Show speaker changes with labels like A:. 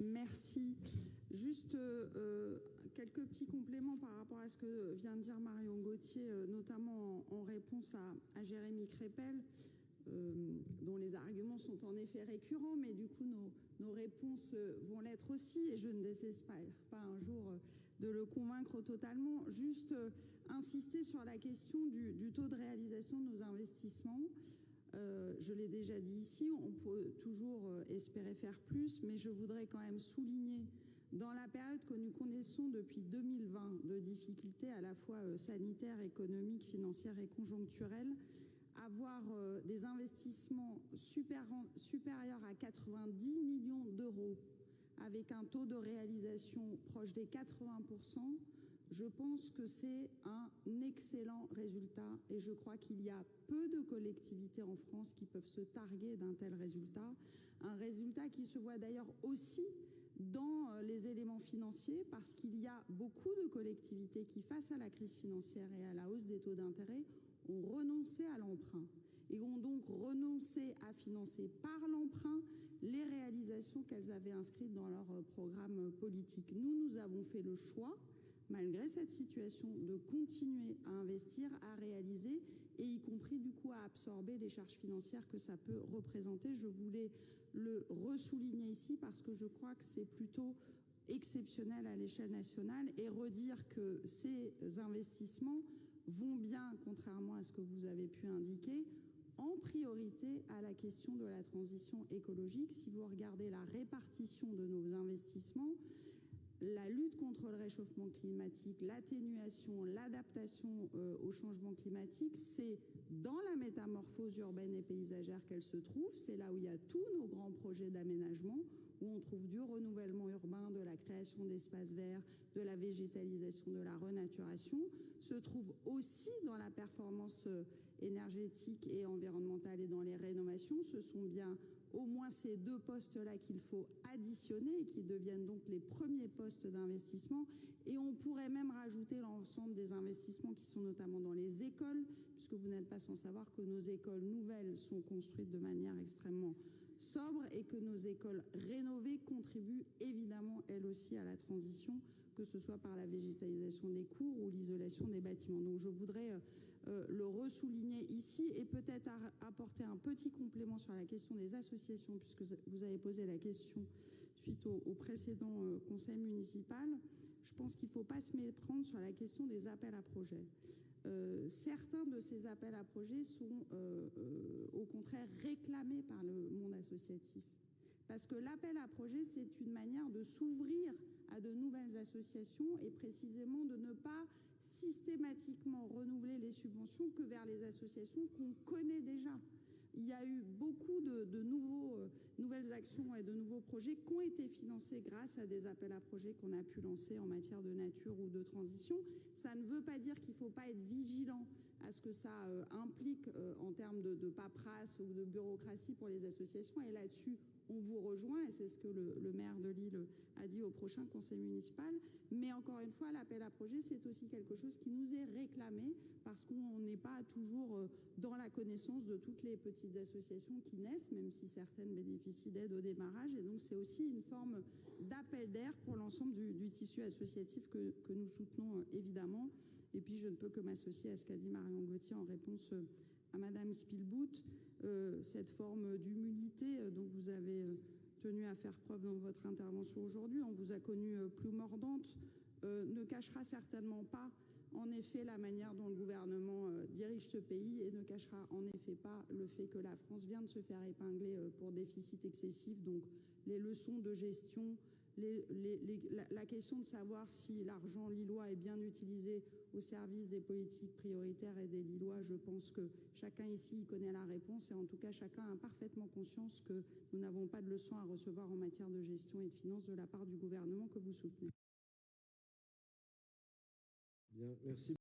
A: Merci. Juste quelques petits compléments par rapport à ce que vient de dire Marion Gauthier, notamment en réponse à Jérémy Crépel, dont les arguments sont en effet récurrents, mais du coup nos réponses vont l'être aussi, et je ne désespère pas un jour de le convaincre totalement. Juste insister sur la question du taux de réalisation de nos investissements. Je l'ai déjà dit ici, on peut toujours espérer faire plus, mais je voudrais quand même souligner, dans la période que nous connaissons depuis 2020, de difficultés à la fois sanitaires, économiques, financières et conjoncturelles, avoir des investissements supérieurs à 90 millions d'euros, avec un taux de réalisation proche des 80%, je pense que c'est un excellent résultat, et je crois qu'il y a peu de collectivités en France qui peuvent se targuer d'un tel résultat. Un résultat qui se voit d'ailleurs aussi dans les éléments financiers, parce qu'il y a beaucoup de collectivités qui, face à la crise financière et à la hausse des taux d'intérêt, ont renoncé à l'emprunt et ont donc renoncé à financer par l'emprunt les réalisations qu'elles avaient inscrites dans leur programme politique. Nous avons fait le choix, malgré cette situation, de continuer à investir, à réaliser, et y compris du coup à absorber les charges financières que ça peut représenter. Je voulais le ressouligner ici parce que je crois que c'est plutôt exceptionnel à l'échelle nationale, et redire que ces investissements vont bien, contrairement à ce que vous avez pu indiquer, en priorité à la question de la transition écologique. Si vous regardez la répartition de nos investissements, la lutte contre le réchauffement climatique, l'atténuation, l'adaptation au changement climatique, c'est dans la métamorphose urbaine et paysagère qu'elle se trouve. C'est là où il y a tous nos grands projets d'aménagement, où on trouve du renouvellement urbain, de la création d'espaces verts, de la végétalisation, de la renaturation, se trouve aussi dans la performance énergétique et environnementale et dans les rénovations. Ce sont bien au moins ces deux postes-là qu'il faut additionner et qui deviennent donc les premiers postes d'investissement. Et on pourrait même rajouter l'ensemble des investissements qui sont notamment dans les écoles, puisque vous n'êtes pas sans savoir que nos écoles nouvelles sont construites de manière extrêmement sobre et que nos écoles rénovées contribuent évidemment elles aussi à la transition, que ce soit par la végétalisation des cours ou l'isolation des bâtiments. Donc je voudrais le ressouligner ici, et peut-être apporter un petit complément sur la question des associations, puisque vous avez posé la question suite au précédent conseil municipal. Je pense qu'il ne faut pas se méprendre sur la question des appels à projets. Certains de ces appels à projets sont au contraire réclamés par le monde associatif. Parce que l'appel à projet, c'est une manière de s'ouvrir à de nouvelles associations et précisément de ne pas systématiquement renouveler les subventions que vers les associations qu'on connaît déjà. Il y a eu beaucoup de nouvelles actions et de nouveaux projets qui ont été financés grâce à des appels à projets qu'on a pu lancer en matière de nature ou de transition. Ça ne veut pas dire qu'il ne faut pas être vigilant à ce que ça implique en termes de paperasse ou de bureaucratie pour les associations. Et là-dessus, on vous rejoint, et c'est ce que le maire de Lille a dit au prochain conseil municipal. Mais encore une fois, l'appel à projet, c'est aussi quelque chose qui nous est réclamé, parce qu'on n'est pas toujours dans la connaissance de toutes les petites associations qui naissent, même si certaines bénéficient d'aide au démarrage. Et donc c'est aussi une forme d'appel d'air pour l'ensemble du tissu associatif que nous soutenons évidemment. Et puis je ne peux que m'associer à ce qu'a dit Marion Gauthier en réponse à Madame Spielbout, cette forme d'humilité dont vous avez tenu à faire preuve dans votre intervention aujourd'hui. On vous a connue plus mordante, ne cachera certainement pas en effet la manière dont le gouvernement dirige ce pays, et ne cachera en effet pas le fait que la France vient de se faire épingler pour déficit excessif. Donc les leçons de gestion, la question de savoir si l'argent lillois est bien utilisé au service des politiques prioritaires et des Lillois, je pense que chacun ici connaît la réponse, et en tout cas chacun a parfaitement conscience que nous n'avons pas de leçons à recevoir en matière de gestion et de finances de la part du gouvernement que vous soutenez.
B: Bien, merci.